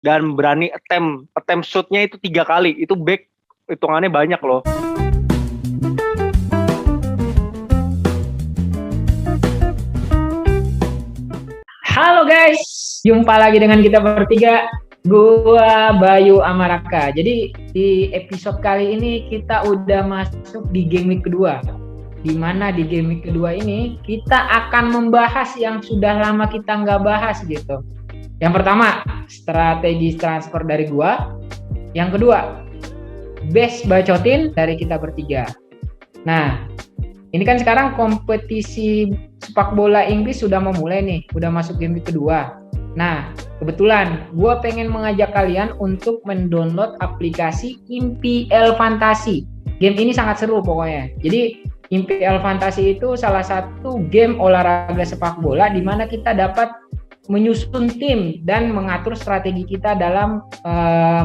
dan berani attempt shootnya itu 3 kali. Itu back hitungannya banyak loh. Halo guys, jumpa lagi dengan kita bertiga. Gua Bayu Amaraka. Jadi di episode kali ini kita udah masuk di game week kedua. Di mana di game week kedua ini kita akan membahas yang sudah lama kita nggak bahas gitu. Yang pertama, strategi transfer dari gua. Yang kedua, best bacotin dari kita bertiga. Nah, ini kan sekarang kompetisi sepak bola Inggris sudah memulai nih, udah masuk game week kedua. Nah, kebetulan gue pengen mengajak kalian untuk mendownload aplikasi IMPL Fantasy. Game ini sangat seru pokoknya. Jadi IMPL Fantasy itu salah satu game olahraga sepak bola di mana kita dapat menyusun tim dan mengatur strategi kita dalam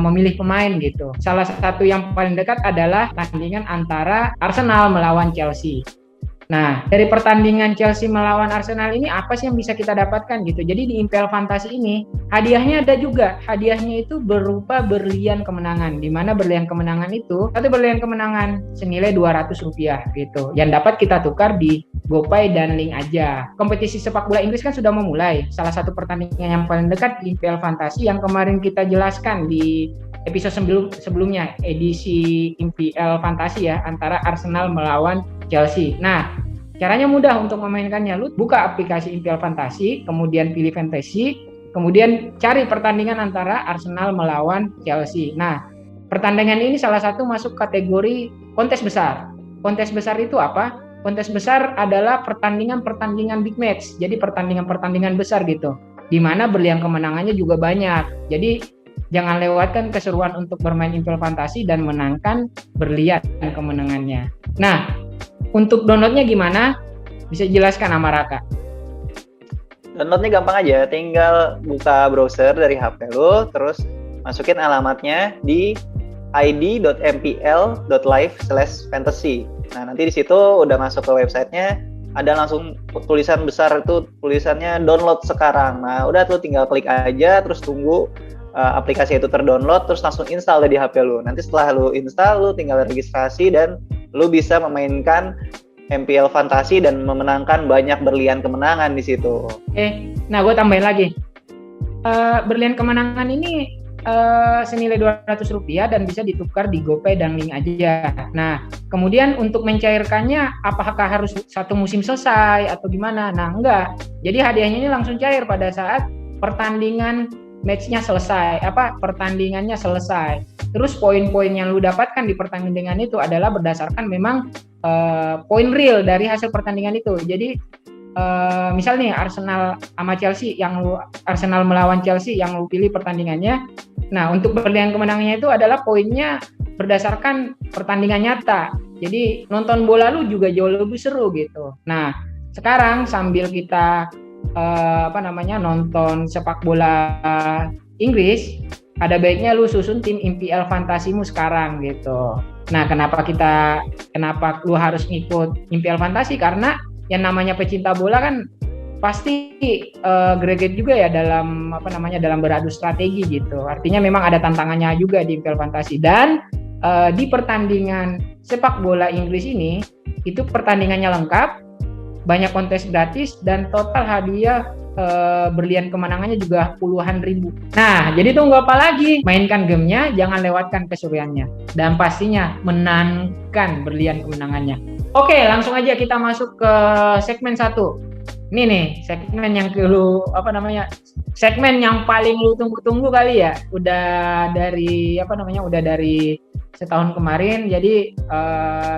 memilih pemain gitu. Salah satu yang paling dekat adalah pertandingan antara Arsenal melawan Chelsea. Nah, dari pertandingan Chelsea melawan Arsenal ini apa sih yang bisa kita dapatkan gitu. Jadi di IMPL Fantasy ini hadiahnya ada juga. Hadiahnya itu berupa berlian kemenangan. Di mana berlian kemenangan itu, satu berlian kemenangan senilai Rp200 gitu. Yang dapat kita tukar di GoPay dan link aja. Kompetisi sepak bola Inggris kan sudah memulai. Salah satu pertandingan yang paling dekat di IMPL Fantasy yang kemarin kita jelaskan di episode sebelumnya, edisi IMPL Fantasy ya, antara Arsenal melawan Chelsea. Nah, caranya mudah untuk memainkannya. Lu buka aplikasi IMPL Fantasy, kemudian pilih Fantasy, kemudian cari pertandingan antara Arsenal melawan Chelsea. Nah, pertandingan ini salah satu masuk kategori kontes besar. Kontes besar itu apa? Kontes besar adalah pertandingan-pertandingan big match. Jadi pertandingan-pertandingan besar gitu. Di mana berlian kemenangannya juga banyak. Jadi jangan lewatkan keseruan untuk bermain IMPL Fantasy dan menangkan berlian kemenangannya. Nah, untuk downloadnya gimana? Bisa jelaskan sama Raka? Downloadnya gampang aja, tinggal buka browser dari HP lo, terus masukin alamatnya di id.mpl.live/fantasy. Nah, nanti di situ udah masuk ke websitenya, ada langsung tulisan besar itu, tulisannya download sekarang. Nah, udah tuh tinggal klik aja, terus tunggu aplikasi itu terdownload, terus langsung install di HP lu. Nanti setelah lu install, lu tinggal registrasi dan lu bisa memainkan MPL Fantasy dan memenangkan banyak berlian kemenangan di situ. Nah gue tambahin lagi. Berlian kemenangan ini senilai Rp200 dan bisa ditukar di GoPay dan link aja. Nah, kemudian untuk mencairkannya, apakah harus satu musim selesai atau gimana? Nah, enggak. Jadi hadiahnya ini langsung cair pada saat pertandingan match-nya selesai, pertandingannya selesai. Terus poin-poin yang lu dapatkan di pertandingan itu adalah berdasarkan memang poin real dari hasil pertandingan itu. Jadi misal nih Arsenal sama Chelsea, Arsenal melawan Chelsea yang lu pilih pertandingannya. Nah, untuk berlian kemenangannya itu adalah poinnya berdasarkan pertandingan nyata. Jadi nonton bola lu juga jauh lebih seru gitu. Nah, sekarang sambil kita nonton sepak bola Inggris, ada baiknya lu susun tim IMPL Fantasimu sekarang gitu. Nah, kenapa lu harus ngikut IMPL Fantasy? Karena yang namanya pecinta bola kan pasti greget juga ya dalam dalam beradu strategi gitu. Artinya memang ada tantangannya juga di IMPL Fantasy. Dan di pertandingan sepak bola Inggris ini itu pertandingannya lengkap, banyak kontes gratis, dan total hadiah berlian kemenangannya juga puluhan ribu. Nah, jadi tunggu apa lagi? Mainkan gamenya, jangan lewatkan keseruannya, dan pastinya menangkan berlian kemenangannya. Oke, langsung aja kita masuk ke segmen 1. Ini nih, segmen yang segmen yang paling lu tunggu-tunggu kali ya. Udah dari setahun kemarin. Jadi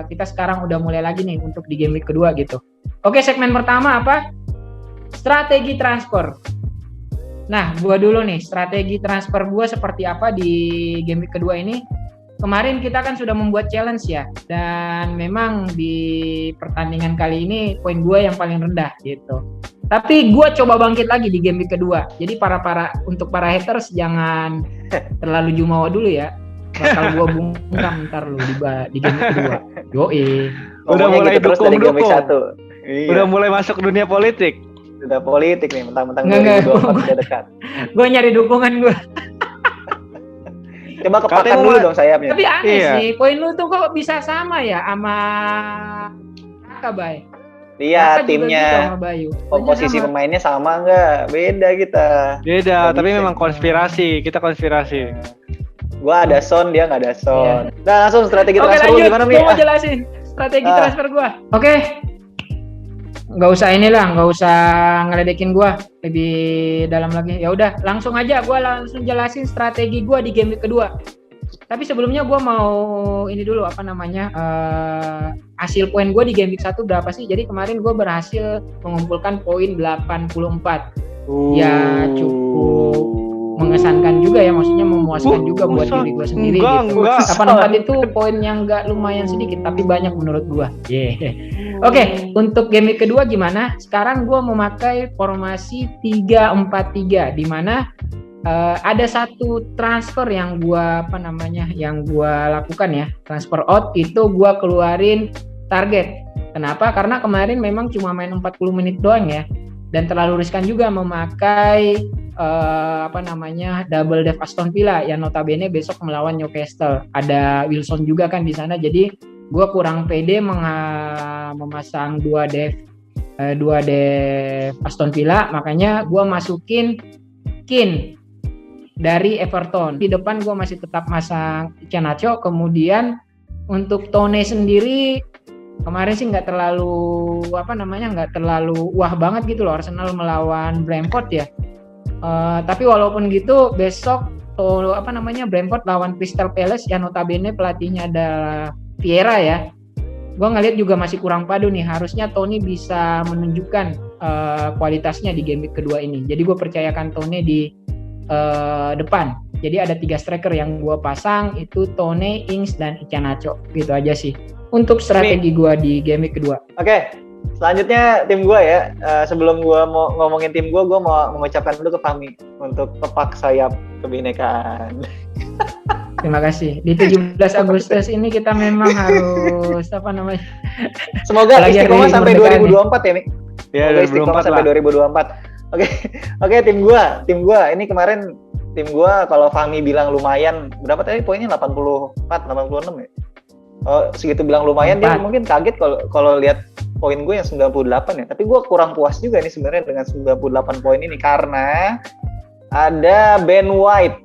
kita sekarang udah mulai lagi nih untuk di game week kedua gitu. Oke, segmen pertama apa? Strategi transfer. Nah, gua dulu nih, strategi transfer gua seperti apa di game week kedua ini. Kemarin kita kan sudah membuat challenge ya, dan memang di pertandingan kali ini poin gua yang paling rendah gitu. Tapi gua coba bangkit lagi di game week kedua. Jadi untuk para haters jangan terlalu jumawa dulu ya. Bakal gua bungkam ntar lu di game week kedua. Yoi. Udah mulai gitu dukung-dukung. Iya. Udah mulai masuk dunia politik. Udah politik nih, mentang-mentang 2024 udah dekat. Gue nyari dukungan gue. Coba kepakan Katanya dulu mau- dong sayapnya. Tapi aneh Iya. sih, poin lu tuh kok bisa sama ya sama Raka, Bay? Iya, Raka juga gitu timnya. sama Bayu. Poinnya Komposisi sama. pemainnya sama nggak? Beda kita. Beda, Nggak tapi bisa. memang konspirasi. Kita konspirasi. Gua ada Son, dia nggak ada Son. Nah, langsung strategi Oke, transfer lu lanjut. gimana, Mi? Gua mau jelasin strategi Ah. transfer gua. Oke. Nggak usah inilah, nggak usah ngeledekin gua lebih dalam lagi. Ya udah, langsung aja gua langsung jelasin strategi gua di game week kedua. Tapi sebelumnya gua mau ini dulu apa namanya? Hasil poin gua di game week 1 berapa sih? Jadi kemarin gua berhasil mengumpulkan poin 84. Ya, cukup mengesankan juga ya, maksudnya memuaskan juga buat diri gue sendiri gitu. Enggak. 84 itu poin yang enggak lumayan sedikit tapi banyak menurut gue. Oke, untuk game week kedua gimana? Sekarang gue memakai formasi 3-4-3 di mana ada satu transfer yang gue lakukan ya, transfer out itu gue keluarin target. Kenapa? Karena kemarin memang cuma main 40 menit doang ya. Dan terlalu riskan juga memakai double dev Aston Villa yang notabene besok melawan Newcastle. Ada Wilson juga kan di sana, jadi gue kurang pede memasang dua dev Aston Villa, makanya gue masukin Keane dari Everton. Di depan gue masih tetap masang Iheanacho. Kemudian untuk Tone sendiri kemarin sih nggak terlalu wah banget gitu loh, Arsenal melawan Brentford ya. Tapi walaupun gitu besok Brentford lawan Crystal Palace yang notabene pelatihnya adalah Vieira ya. Gue ngeliat juga masih kurang padu nih. Harusnya Tony bisa menunjukkan kualitasnya di game week kedua ini. Jadi gue percayakan Tony di depan. Jadi ada 3 striker yang gue pasang, itu Tone, Ings, dan Iheanacho. Gitu aja sih untuk strategi gue di game week kedua. Oke, selanjutnya tim gue ya. Sebelum gue mau ngomongin tim gue mau mengucapkan dulu ke Fahmi untuk tepak sayap kebinekaan. Terima kasih. Di 17 Agustus ini kita memang harus Semoga Lagi istiqomah hari sampai kemerdekaan 2024 ya, Mi. Ya, Semoga istiqomah 2024 sampai lah. 2024. Oke, tim gue. Ini kemarin tim gue kalau Fahmi bilang lumayan, berapa tadi poinnya? 86 ya? Oh, segitu bilang lumayan, dia mungkin kaget kalau lihat poin gue yang 98 ya. Tapi gue kurang puas juga nih sebenarnya dengan 98 poin ini karena ada Ben White,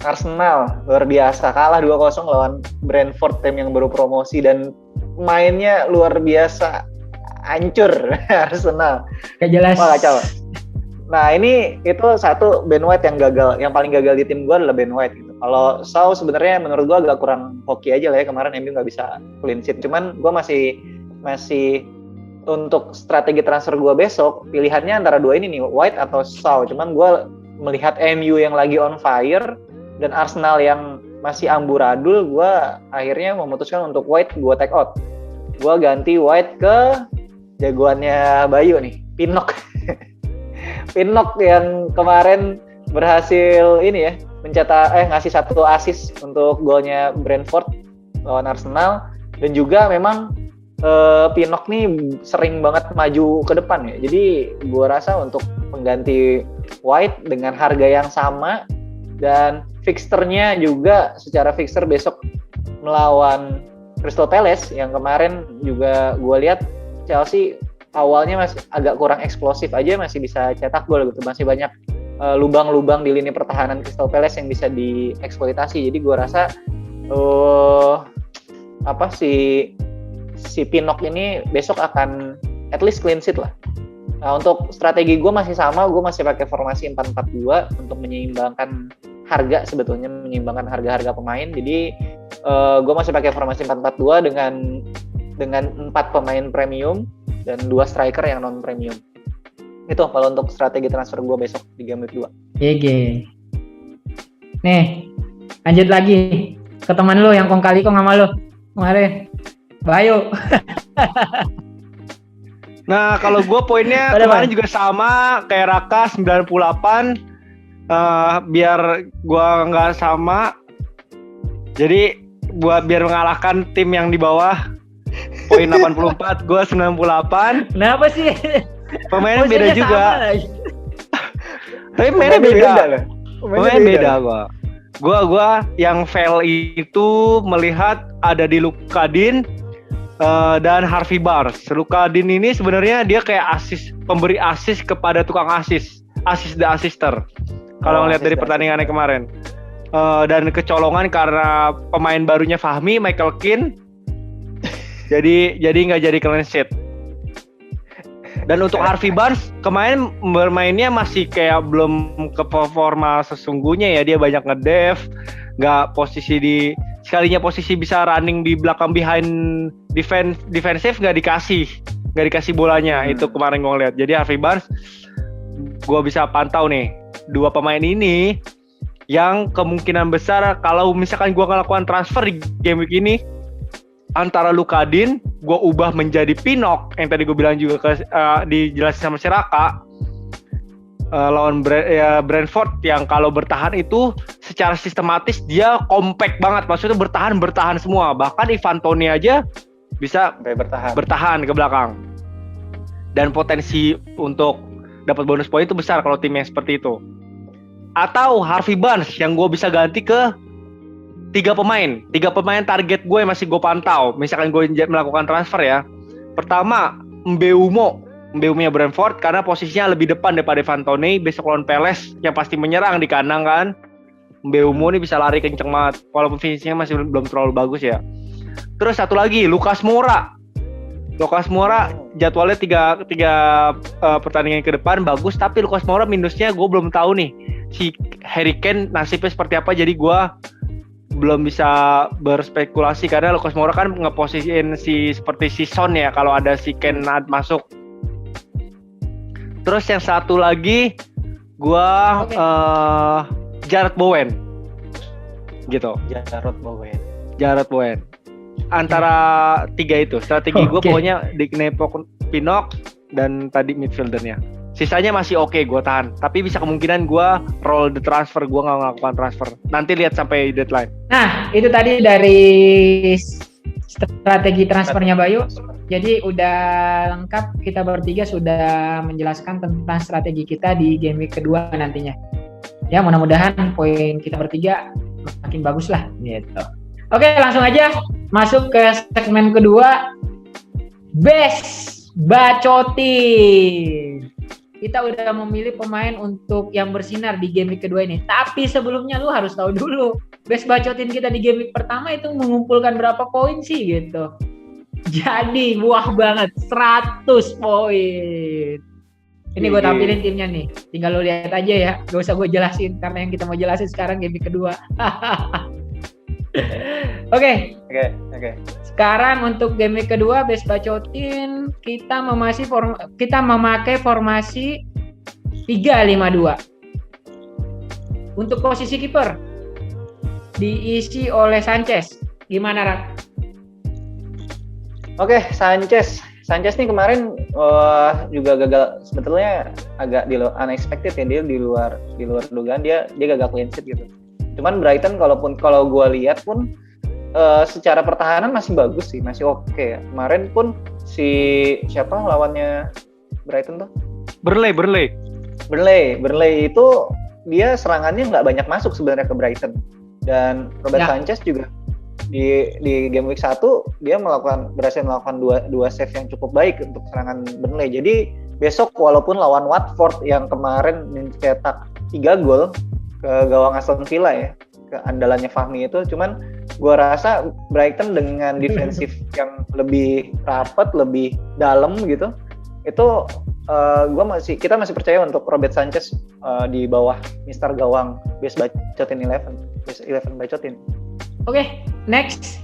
Arsenal luar biasa, kalah 2-0 lawan Brentford, tim yang baru promosi, dan mainnya luar biasa hancur Arsenal. Gak jelas. Wah, kacau. Nah, ini itu satu Ben White yang gagal, yang paling gagal di tim gue adalah Ben White gitu. Kalau Shaw sebenarnya menurut gue agak kurang hoki aja lah ya, kemarin MU nggak bisa clean sheet. Cuman gue masih untuk strategi transfer gue besok, pilihannya antara dua ini nih, White atau Shaw. Cuman gue melihat MU yang lagi on fire dan Arsenal yang masih amburadul, gue akhirnya memutuskan untuk White gue take out. Gue ganti White ke jagoannya Bayu nih, Pinnock. Pinnock yang kemarin berhasil ini ya, ngasih 1 assist untuk golnya Brentford lawan Arsenal, dan juga memang Pinnock nih sering banget maju ke depan ya. Jadi gua rasa untuk pengganti White dengan harga yang sama, dan fixturnya juga secara fixture besok melawan Crystal Palace yang kemarin juga gua lihat Chelsea awalnya masih agak kurang eksplosif aja, masih bisa cetak gol gitu, masih banyak lubang-lubang di lini pertahanan Crystal Palace yang bisa dieksploitasi. Jadi gue rasa si Pinnock ini besok akan at least clean sheet lah. Nah, untuk strategi gue masih sama, gue masih pakai formasi 4-4-2 untuk menyeimbangkan harga, sebetulnya menyeimbangkan harga-harga pemain. Jadi gue masih pakai formasi 4-4-2 dengan 4 pemain premium dan 2 striker yang non premium. Itu kalau untuk strategi transfer gue besok di game week 2. GG. Nih, lanjut lagi ke teman lo yang kong kali sama lo kemarin, Bayu. Nah, kalau gue poinnya kemarin juga sama kayak Raka 98. Biar gue nggak sama, jadi biar mengalahkan tim yang di bawah, poin 84, gue 98. Kenapa sih? Pemainnya beda juga. Tapi mainnya beda. Pemainnya beda gue. Gua yang fail itu melihat ada di Lukadin dan Harvey Barnes. Lukadin ini sebenarnya dia kayak pemberi asis kepada tukang asis the assister. Kalau ngeliat dari pertandingannya kemarin. Dan kecolongan karena pemain barunya Fahmi, Michael Keane. jadi nggak jadi clean sheet. Dan untuk Harvey Barnes kemarin bermainnya masih kayak belum ke performa sesungguhnya ya. Dia banyak nge-def, nggak posisi sekalinya posisi bisa running di belakang behind defensive nggak dikasih bolanya. Itu kemarin gue ngeliat. Jadi Harvey Barnes gue bisa pantau nih 2 pemain ini yang kemungkinan besar kalau misalkan gue ngelakukan transfer di game week ini antara Lukadin gue ubah menjadi Pinnock yang tadi gue bilang juga dijelasin sama si Raka lawan Brentford yang kalau bertahan itu secara sistematis dia compact banget, maksudnya bertahan semua, bahkan Ivan Toney aja bisa bertahan ke belakang dan potensi untuk dapat bonus poin itu besar kalau tim yang seperti itu. Atau Harvey Barnes yang gue bisa ganti ke 3 pemain target gue yang masih gue pantau. Misalkan gue melakukan transfer ya. Pertama, Mbeumo-nya Brentford karena posisinya lebih depan daripada Ivan Toney. Besok lawan Palace yang pasti menyerang di kandang kan. Mbeumo ini bisa lari kenceng banget walaupun finishnya masih belum terlalu bagus ya. Terus satu lagi, Lucas Moura jadwalnya 3 pertandingan ke depan bagus, tapi Lucas Moura minusnya gue belum tahu nih si Harry Kane nasibnya seperti apa, jadi gue belum bisa berspekulasi karena Lucas Moura kan ngeposisiin seperti si Son ya kalau ada si Kane masuk. Terus yang satu lagi gue Jarrod Bowen gitu. Jarrod Bowen antara 3 itu strategi gue pokoknya di Pinnock dan tadi midfieldernya. Sisanya masih oke gue tahan, tapi bisa kemungkinan gue roll the transfer, gue nggak melakukan transfer. Nanti lihat sampai deadline. Nah itu tadi dari strategi transfernya Bayu. Jadi udah lengkap, kita bertiga sudah menjelaskan tentang strategi kita di game week kedua nantinya. Ya mudah-mudahan poin kita bertiga makin bagus lah gitu. Oke, langsung aja masuk ke segmen kedua, Best Bacotin. Kita udah memilih pemain untuk yang bersinar di game week kedua ini. Tapi sebelumnya lu harus tahu dulu, Best Bacotin kita di game week pertama itu mengumpulkan berapa poin sih gitu. Jadi wah banget, 100 poin. Ini gue tampilin timnya nih, tinggal lu lihat aja ya, gak usah gue jelasin karena yang kita mau jelasin sekarang game week kedua. Oke. Sekarang untuk game week kedua Best Bacotin kita memakai formasi 3-5-2. Untuk posisi kiper diisi oleh Sanchez. Gimana, Rak? Oke, Sanchez nih kemarin juga gagal, sebetulnya agak unexpected ya, dia di luar dugaan dia gagal clean sheet gitu. Cuman Brighton kalau gue lihat pun secara pertahanan masih bagus sih, masih oke ya. Kemarin pun siapa lawannya Brighton tuh? Burnley itu dia serangannya nggak banyak masuk sebenarnya ke Brighton. Dan Robert Sanchez juga di game week 1 dia berhasil melakukan dua save yang cukup baik untuk serangan Burnley. Jadi besok walaupun lawan Watford yang kemarin mencetak 3 gol ke gawang Aston Villa ya, keandalannya Fahmi itu, cuman gue rasa Brighton dengan defensif yang lebih rapat, lebih dalam gitu, itu kita masih percaya untuk Robert Sanchez di bawah Mister Gawang Best Bacotin 11 Bacotin. Oke, next.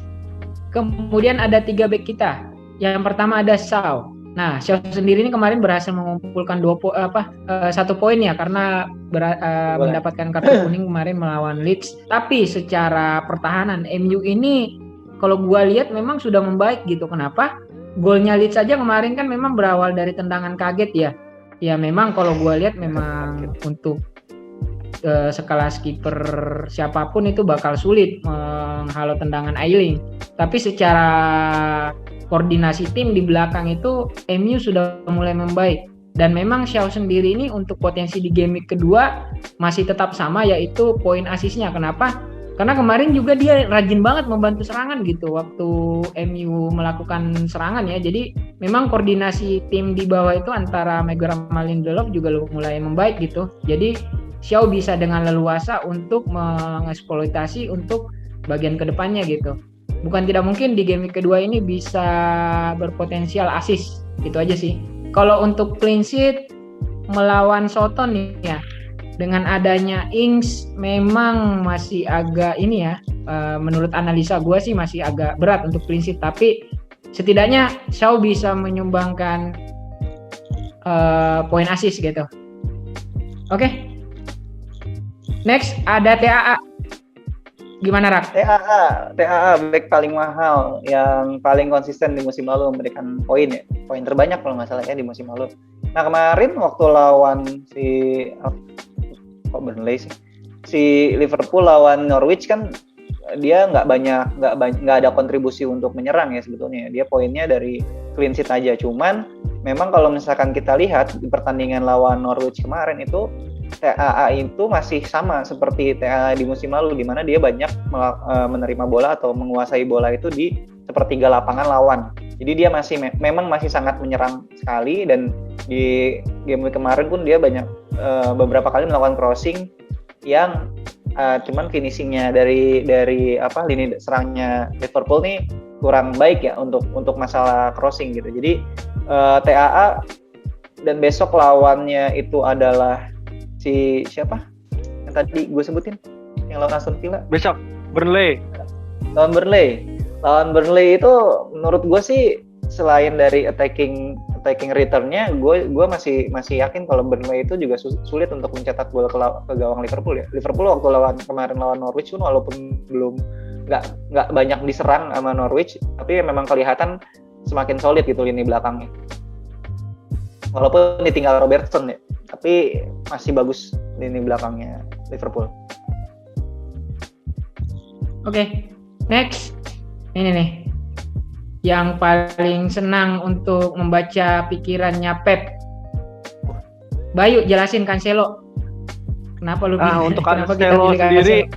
Kemudian ada 3 back kita. Yang pertama ada Shaw. Nah, Shaw sendiri ini kemarin berhasil mengumpulkan 1 poin ya karena mendapatkan kartu kuning kemarin melawan Leeds. Tapi secara pertahanan MU ini kalau gua lihat memang sudah membaik gitu. Kenapa? Golnya Leeds aja kemarin kan memang berawal dari tendangan kaget ya. Ya memang kalau gua lihat memang untuk sekelas kiper siapapun itu bakal sulit menghalau tendangan Ayling. Tapi secara koordinasi tim di belakang itu MU sudah mulai membaik. Dan memang Xiao sendiri ini untuk potensi di game week kedua masih tetap sama, yaitu poin asisnya. Kenapa? Karena kemarin juga dia rajin banget membantu serangan gitu waktu MU melakukan serangan ya. Jadi memang koordinasi tim di bawah itu antara Maguire sama Lindelof juga mulai membaik gitu. Jadi Xiao bisa dengan leluasa untuk mengeksploitasi untuk bagian kedepannya gitu. Bukan tidak mungkin di game week kedua ini bisa berpotensial asis. Gitu aja sih. Kalau untuk clean sheet melawan Soton nih ya, dengan adanya Ings memang masih agak ini ya, menurut analisa gue sih masih agak berat untuk clean sheet, tapi setidaknya Xiao bisa menyumbangkan poin assist gitu. Oke. Next ada TAA. Gimana Rak? TAA back paling mahal, yang paling konsisten di musim lalu memberikan poin ya, poin terbanyak kalau nggak salah ya di musim lalu. Nah kemarin waktu lawan si Liverpool lawan Norwich kan dia nggak ada kontribusi untuk menyerang ya sebetulnya. Dia poinnya dari clean sheet aja. Cuman memang kalau misalkan kita lihat di pertandingan lawan Norwich kemarin itu TAA itu masih sama seperti TAA di musim lalu, di mana dia banyak menerima bola atau menguasai bola itu di sepertiga lapangan lawan. Jadi dia memang masih sangat menyerang sekali, dan di game week kemarin pun dia banyak beberapa kali melakukan crossing yang cuman finishingnya dari lini serangnya Liverpool nih kurang baik ya untuk masalah crossing gitu. Jadi TAA, dan besok lawannya itu adalah si siapa yang tadi gue sebutin yang lawan Aston Villa besok, Burnley. Lawan Burnley itu menurut gue sih selain dari attacking returnnya, gue masih yakin kalau Burnley itu juga sulit untuk mencetak gol ke gawang Liverpool ya. Liverpool waktu kemarin lawan Norwich pun walaupun belum nggak banyak diserang sama Norwich, tapi memang kelihatan semakin solid gitu lini belakangnya. Walaupun ditinggal Robertson ya, tapi masih bagus lini belakangnya Liverpool. Oke, next. Ini nih. Yang paling senang untuk membaca pikirannya Pep. Bayu, jelasin Cancelo. Kenapa lu pilih? Untuk Cancelo sendiri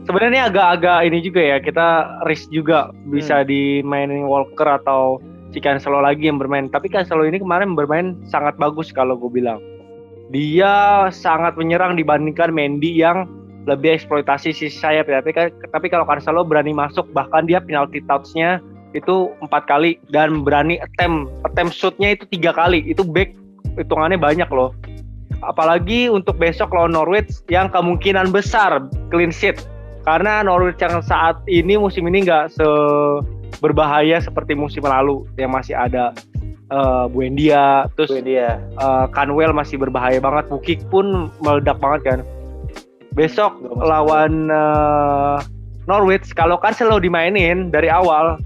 sebenarnya agak-agak ini juga ya, kita risk juga bisa dimainin Walker atau si Cancelo lagi yang bermain. Tapi Cancelo ini kemarin bermain sangat bagus kalau gue bilang. Dia sangat menyerang dibandingkan Mendy yang lebih eksploitasi sisi sayap ya. Tapi kalau Cancelo berani masuk, bahkan dia penalty touch-nya itu 4 kali dan berani attempt shoot-nya itu 3 kali. Itu back hitungannya banyak loh. Apalagi untuk besok lawan Norwich yang kemungkinan besar clean sheet. Karena Norwich yang saat ini musim ini nggak berbahaya seperti musim lalu yang masih ada Buendia, terus Canwell masih berbahaya banget, Bukik pun meledak banget kan. Besok lawan Norwich kalau Cancelo dimainin dari awal,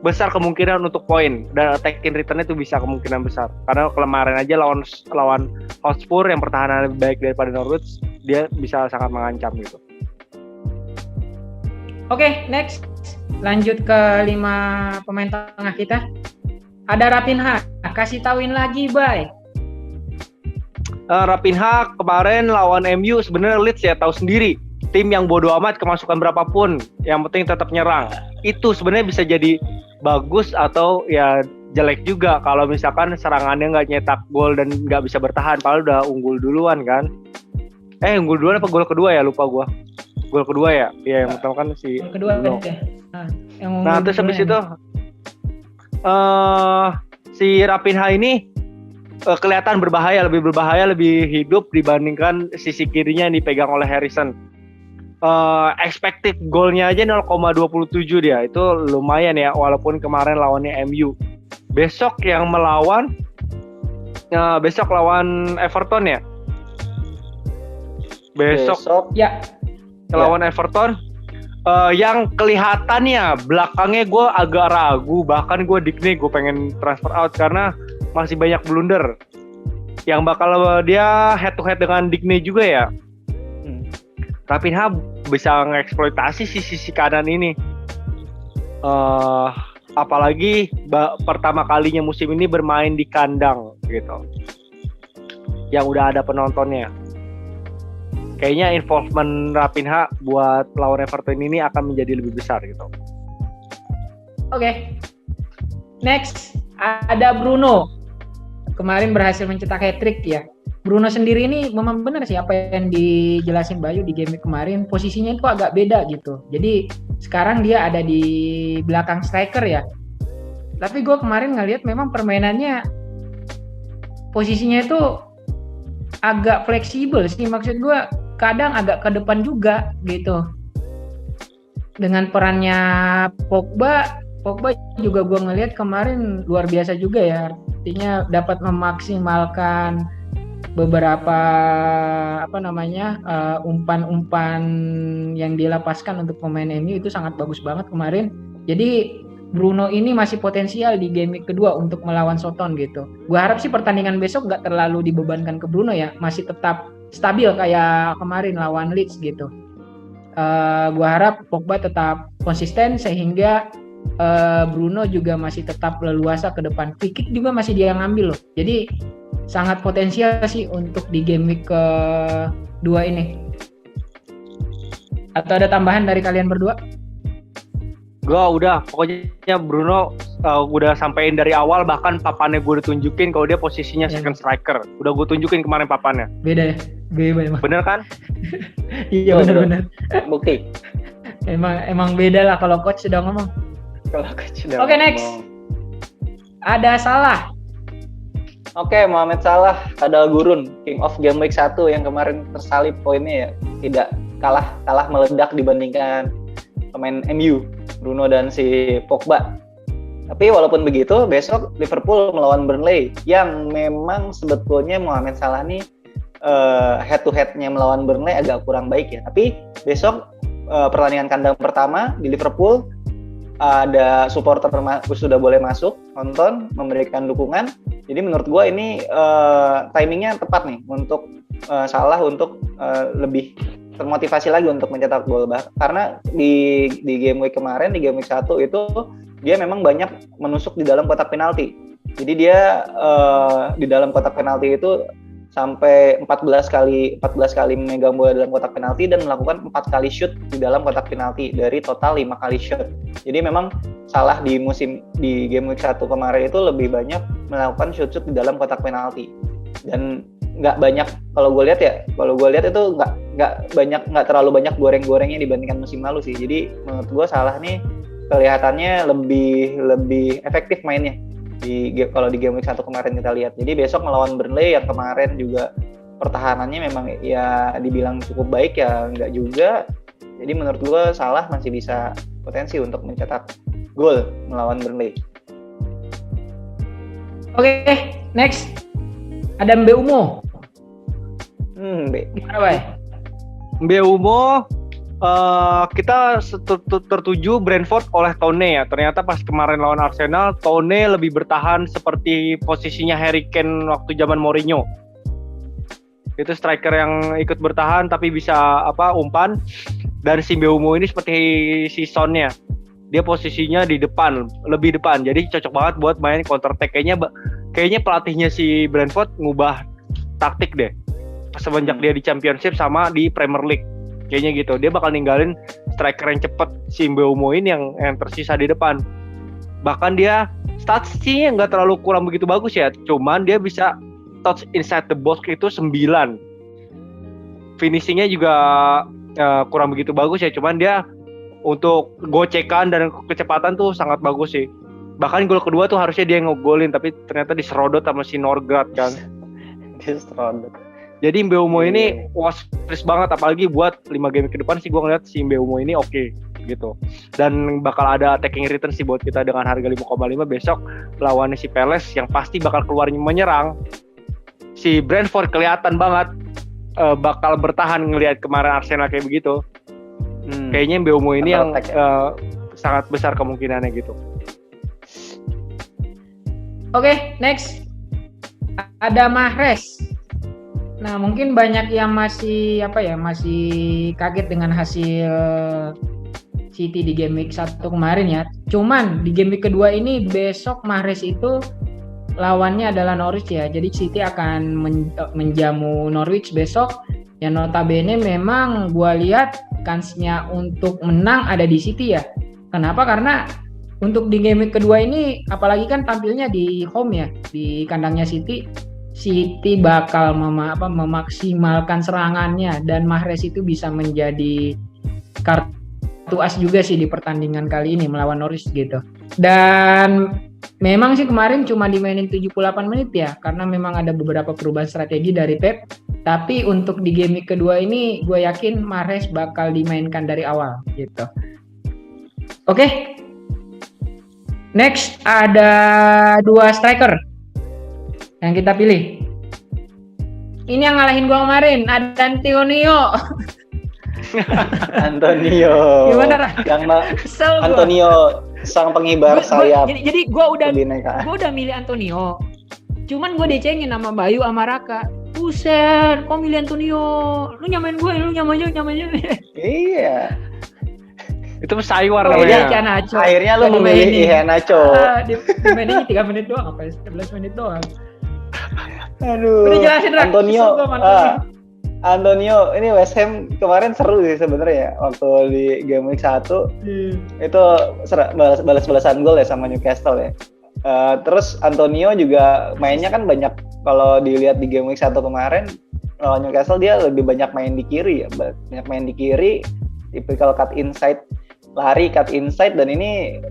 besar kemungkinan untuk poin dan attacking return itu bisa kemungkinan besar. Karena kemarin aja lawan Hotspur yang pertahanan lebih baik daripada Norwich, dia bisa sangat mengancam gitu. Oke, next. Lanjut ke 5 pemain tengah kita. Ada Raphinha, kasih tauin lagi, Bay. Raphinha kemarin lawan MU sebenarnya Leeds ya, tahu sendiri. Tim yang bodo amat kemasukan berapapun, yang penting tetap nyerang. Itu sebenarnya bisa jadi bagus atau ya jelek juga kalau misalkan serangannya nggak nyetak gol dan nggak bisa bertahan, padahal udah unggul duluan kan. Unggul duluan apa gol kedua ya, lupa gua. Gol kedua ya? Iya, yang pertama kan si gol kedua kan ya. Nah, terus habis itu si Raphinha ini kelihatan lebih berbahaya, lebih hidup dibandingkan sisi kirinya yang dipegang oleh Harrison. Expected goalnya aja 0,27 dia, itu lumayan ya walaupun kemarin lawannya MU. Besok yang melawan besok lawan Everton ya. Besok ya lawan Everton. Yang kelihatannya belakangnya gue agak ragu, bahkan gue Digne gue pengen transfer out karena masih banyak blunder. Yang bakal dia head to head dengan Digne juga ya. Raphinha bisa ngeksploitasi sisi kanan ini. Apalagi pertama kalinya musim ini bermain di kandang gitu. yang udah ada penontonnya. Kayaknya involvement Raphinha buat lawan Everton ini akan menjadi lebih besar gitu. Oke. Next ada Bruno. Kemarin berhasil mencetak hat-trick ya. Bruno sendiri ini memang benar sih apa yang dijelasin Bayu di game kemarin, posisinya itu agak beda gitu. Jadi sekarang dia ada di belakang striker ya. Tapi gue kemarin ngeliat memang permainannya posisinya itu agak fleksibel sih. Maksud gue kadang agak ke depan juga gitu. Dengan perannya Pogba juga gue ngeliat kemarin luar biasa juga ya. Artinya dapat memaksimalkan beberapa umpan-umpan yang dilepaskan untuk pemain MU itu sangat bagus banget kemarin. Jadi Bruno ini masih potensial di game week kedua untuk melawan Soton gitu. Gue harap sih pertandingan besok nggak terlalu dibebankan ke Bruno ya, masih tetap stabil kayak kemarin lawan Leeds gitu. Gue harap Pogba tetap konsisten sehingga Bruno juga masih tetap leluasa ke depan. Free kick juga masih dia ngambil loh. Jadi sangat potensial sih untuk di game week kedua ini. Atau ada tambahan dari kalian berdua? Pokoknya Bruno udah sampein dari awal, bahkan papannya gue udah tunjukin kalau dia posisinya second striker. Udah gue tunjukin kemarin papannya. Beda ya? Beda. Bener kan? Iya bener. Bukti. Emang beda lah kalau coach sudah ngomong. Oke, next. Ada Salah. Oke, Mohamed Salah, Kadal Gurun, King of Game Week 1 yang kemarin tersalip poinnya ya, tidak kalah meledak dibandingkan pemain MU, Bruno dan si Pogba. Tapi walaupun begitu, besok Liverpool melawan Burnley yang memang sebetulnya Mohamed Salah nih head to head-nya melawan Burnley agak kurang baik ya. Tapi besok pertandingan kandang pertama di Liverpool, ada supporter sudah boleh masuk nonton, memberikan dukungan. Jadi menurut gue ini timingnya tepat nih untuk Salah untuk lebih termotivasi lagi untuk mencetak gol. Karena di game week kemarin, di game week 1 itu dia memang banyak menusuk di dalam kotak penalti. Jadi dia di dalam kotak penalti itu sampai 14 kali memegang bola dalam kotak penalti dan melakukan 4 kali shoot di dalam kotak penalti dari total 5 kali shoot. Jadi memang Salah di game week 1 kemarin itu lebih banyak melakukan shoot di dalam kotak penalti. Dan nggak banyak, kalau gue lihat itu nggak terlalu banyak goreng-gorengnya dibandingkan musim lalu sih. Jadi menurut gue Salah nih kelihatannya lebih efektif mainnya kalau di game week 1 kemarin kita lihat. Jadi besok melawan Burnley yang kemarin juga pertahanannya memang ya dibilang cukup baik ya enggak juga. Jadi menurut gue Salah masih bisa potensi untuk mencetak gol melawan Burnley. Oke, next ada Mbeumo. Gimana, Bay? Mbeumo kita tertuju Brentford oleh Tone ya. Ternyata pas kemarin lawan Arsenal, Tone lebih bertahan seperti posisinya Harry Kane waktu zaman Mourinho. Itu striker yang ikut bertahan tapi bisa umpan. Dan si Mbeumo ini seperti si Son-nya. Dia posisinya di depan, lebih depan. Jadi cocok banget buat main counter attack. Kayaknya pelatihnya si Brentford ngubah taktik deh. Semenjak dia di Championship sama di Premier League. Kayaknya gitu. Dia bakal ninggalin striker yang cepet, si Mbeumo ini yang tersisa di depan. Bahkan dia statsnya nggak terlalu kurang begitu bagus ya. Cuman dia bisa touch inside the box itu 9. Finishingnya juga kurang begitu bagus ya. Cuman dia untuk gocekan dan kecepatan tuh sangat bagus sih. Bahkan gol kedua tuh harusnya dia ngegolin, tapi ternyata diserodot sama si Norgard kan. Diserodot. Jadi Mbeumo ini was banget, apalagi buat 5 game ke depan sih gue ngeliat si Mbeumo ini oke gitu. Dan bakal ada attacking return sih buat kita dengan harga 5,5 besok lawan si Palace yang pasti bakal keluar menyerang. Si Brentford kelihatan banget bakal bertahan ngelihat kemarin Arsenal kayak begitu. Kayaknya Mbeumo ini yang sangat besar kemungkinannya gitu. Oke, next ada Mahrez. Nah, mungkin banyak yang masih kaget dengan hasil City di game week 1 kemarin ya. Cuman di game week kedua ini besok Mahrez itu lawannya adalah Norwich ya. Jadi City akan menjamu Norwich besok. Yang notabene memang gua lihat kansnya untuk menang ada di City ya. Kenapa? Karena untuk di game week kedua ini, apalagi kan tampilnya di home ya, di kandangnya City bakal memaksimalkan serangannya dan Mahrez itu bisa menjadi kartu as juga sih di pertandingan kali ini melawan Norwich gitu. Dan memang sih kemarin cuma dimainin 78 menit ya, karena memang ada beberapa perubahan strategi dari Pep. Tapi untuk di game week kedua ini, gue yakin Mahrez bakal dimainkan dari awal gitu. Oke. Next ada 2 striker yang kita pilih. Ini yang ngalahin gua kemarin, ada Antonio. Gimana, Ra? Antonio sang pengibar sayap. Jadi gua udah milih Antonio. Cuman gua dicengin sama Bayu sama Raka. Buset, kok milih Antonio? Lu nyamain gue, lu nyamain. Iya. Itu sayur namanya. Akhirnya lu memilih Iheanacho. Dimainin 3 menit doang, apa 11 menit doang. Aduh. Udah jelasin, Rak. Antonio, ini West Ham kemarin seru sih sebenarnya ya. Waktu di game week 1 itu balas-balasan gol ya sama Newcastle ya. Terus Antonio juga mainnya kan banyak, kalau dilihat di game week 1 kemarin lawan Newcastle dia lebih banyak main di kiri ya. Banyak main di kiri, typical cut inside, lari cut inside, dan ini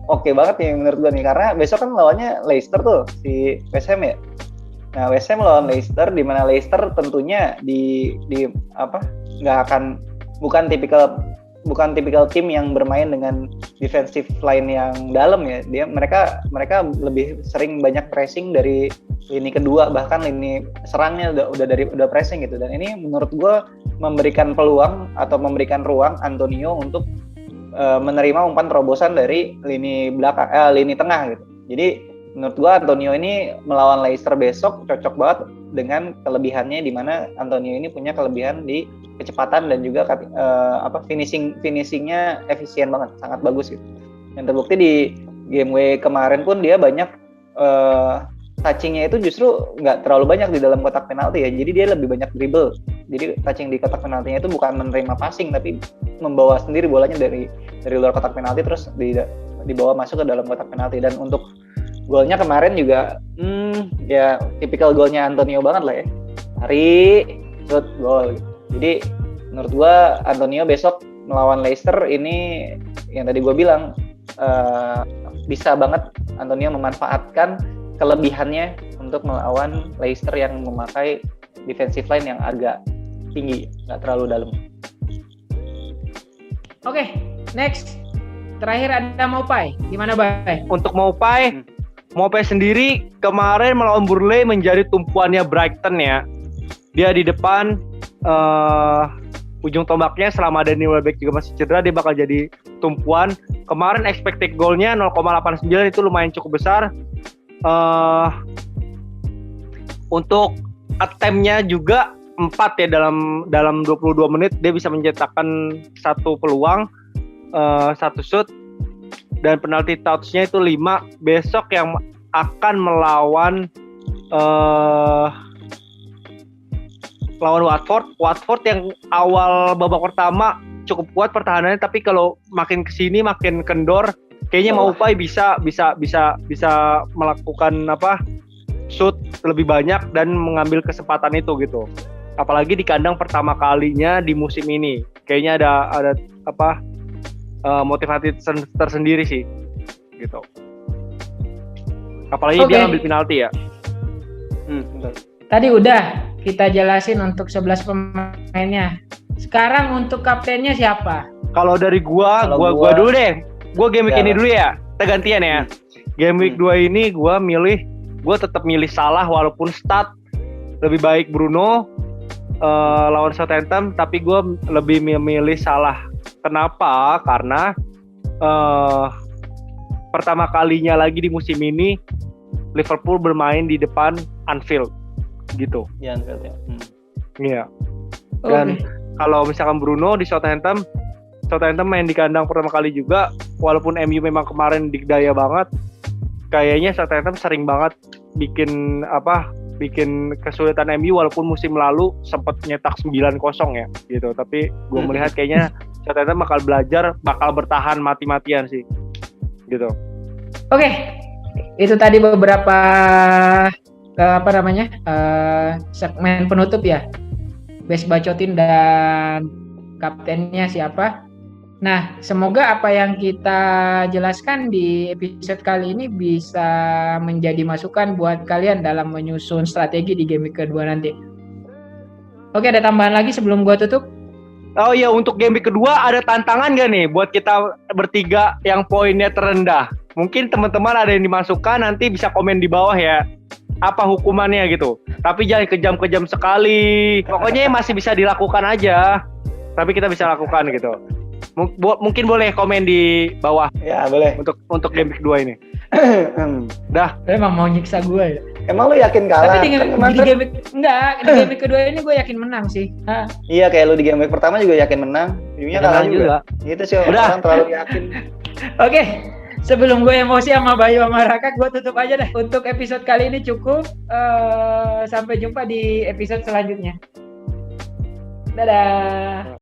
oke banget nih menurut gue nih, karena besok kan lawannya Leicester tuh si West Ham ya. Nah, West Ham lawan Leicester, di mana Leicester tentunya bukan tipikal tim yang bermain dengan defensive line yang dalam ya. Mereka lebih sering banyak pressing dari lini kedua, bahkan lini serangnya udah pressing gitu. Dan ini menurut gue memberikan peluang atau memberikan ruang Antonio untuk menerima umpan terobosan dari lini tengah gitu. Jadi menurut gue Antonio ini melawan Leicester besok cocok banget dengan kelebihannya, di mana Antonio ini punya kelebihan di kecepatan dan juga finishingnya efisien banget, sangat bagus gitu. Yang terbukti di game week kemarin pun dia banyak touching-nya itu justru nggak terlalu banyak di dalam kotak penalti ya. Jadi dia lebih banyak dribble. Jadi touching di kotak penaltinya itu bukan menerima passing, tapi membawa sendiri bolanya dari luar kotak penalti terus dibawa masuk ke dalam kotak penalti. Dan untuk golnya kemarin juga ya tipikal golnya Antonio banget lah ya. Lari, shoot, gol gitu. Jadi menurut gua Antonio besok melawan Leicester ini yang tadi gua bilang bisa banget Antonio memanfaatkan kelebihannya untuk melawan Leicester yang memakai defensive line yang agak tinggi, nggak terlalu dalam. Oke, next. Terakhir ada Maupay. Gimana, Bay? Untuk Maupay sendiri kemarin melawan Burnley menjadi tumpuannya Brighton ya. Dia di depan ujung tombaknya, selama Danny Welbeck juga masih cedera, dia bakal jadi tumpuan. Kemarin expected goal-nya 0,89, itu lumayan cukup besar. Untuk attempt-nya juga 4 ya, dalam 22 menit dia bisa mencetakkan 1 peluang, 1 shoot, dan penalti touch-nya itu 5. Besok yang akan melawan Watford yang awal babak pertama cukup kuat pertahanannya, tapi kalau makin kesini makin kendor. Kayaknya Maupay bisa melakukan shoot lebih banyak dan mengambil kesempatan itu gitu. Apalagi di kandang pertama kalinya di musim ini. Kayaknya ada motivasi tersendiri sih gitu. Apalagi dia ngambil penalti ya. Tadi udah kita jelasin untuk 11 pemainnya. Sekarang untuk kaptennya siapa? Kalau dari gua dulu deh. Gua game week ini dulu ya. Kita gantian ya. Game week 2 ini gua tetap milih Salah walaupun start lebih baik Bruno lawan Southampton, tapi gua lebih memilih Salah. Kenapa? Karena pertama kalinya lagi di musim ini Liverpool bermain di depan Anfield gitu. Iya, Anfield ya. Iya. Dan kalau misalkan Bruno di Southampton main di kandang pertama kali juga, walaupun MU memang kemarin dikdaya banget, kayaknya Southampton sering banget bikin kesulitan MU walaupun musim lalu sempat nyetak 9-0 ya gitu. Tapi gue melihat kayaknya Southampton bakal bertahan mati-matian sih gitu. Oke, itu tadi beberapa segmen penutup ya. Best bacotin dan kaptennya siapa. Nah, semoga apa yang kita jelaskan di episode kali ini bisa menjadi masukan buat kalian dalam menyusun strategi di game week kedua nanti. Oke, ada tambahan lagi sebelum gua tutup? Oh iya, untuk game week kedua ada tantangan gak nih buat kita bertiga yang poinnya terendah? Mungkin teman-teman ada yang dimasukkan, nanti bisa komen di bawah ya. Apa hukumannya gitu. Tapi jangan kejam-kejam sekali. Pokoknya masih bisa dilakukan aja. Tapi kita bisa lakukan gitu. Mungkin boleh komen di bawah. Ya, boleh. Untuk game kedua ini. Dah. Emang mau nyiksa gue ya? Emang lu yakin kalah? Tapi di game kedua ini gue yakin menang sih. Iya, kayak lu di game pertama juga yakin menang. Ujungnya kalah juga. Gitu sih, orang terlalu yakin. Oke. Sebelum gue emosi sama Bayu sama Raka, gue tutup aja deh. Untuk episode kali ini cukup. Sampai jumpa di episode selanjutnya. Dadah.